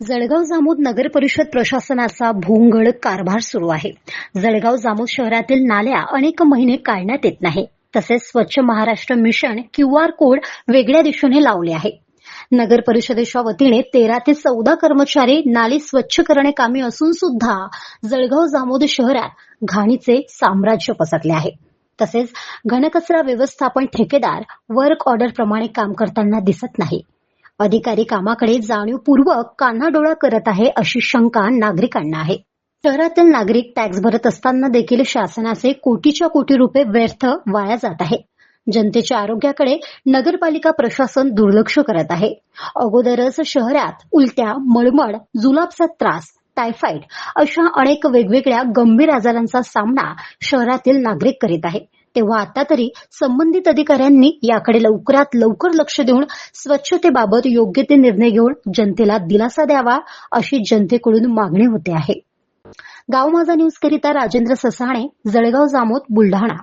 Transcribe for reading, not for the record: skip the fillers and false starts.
जळगाव जामोद नगर परिषद प्रशासनाचा भोंगळ कारभार सुरू आहे. जळगाव जामोद शहरातील नाल्या अनेक महिने काढण्यात येत नाही. तसेच स्वच्छ महाराष्ट्र मिशन QR कोड वेगळ्या दिशेने लावले आहे. नगर परिषदेच्या वतीने 13 ते 14 कर्मचारी नाली स्वच्छ करणे कामी असून सुद्धा जळगाव जामोद शहरात घाणीचे साम्राज्य पसरले आहे. तसेच घनकचरा व्यवस्थापन ठेकेदार वर्क ऑर्डर प्रमाणे काम करताना दिसत नाही. अधिकारी कामाकडे जाणीवपूर्वक कानाडोळा करत आहे अशी शंका नागरिकांना आहे. शहरातील नागरिक टॅक्स भरत असताना देखील शासनाचे कोटीच्या कोटी रुपये व्यर्थ वाया जात आहे. जनतेच्या आरोग्याकडे नगरपालिका प्रशासन दुर्लक्ष करत आहे. अगोदरच शहरात उलट्या, मळमळ, जुलाबचा त्रास, टायफॉइड अशा अनेक वेगवेगळ्या गंभीर आजारांचा सामना शहरातील नागरिक करीत आहे. तेव्हा आता तरी संबंधित अधिकाऱ्यांनी याकडे लवकरात लवकर लक्ष देऊन स्वच्छतेबाबत योग्य ते निर्णय घेऊन जनतेला दिलासा द्यावा अशी जनतेकडून मागणी होते आहे. गाव माझा न्यूज करिता राजेंद्र ससाणे, जळगाव जामोद, बुलढाणा.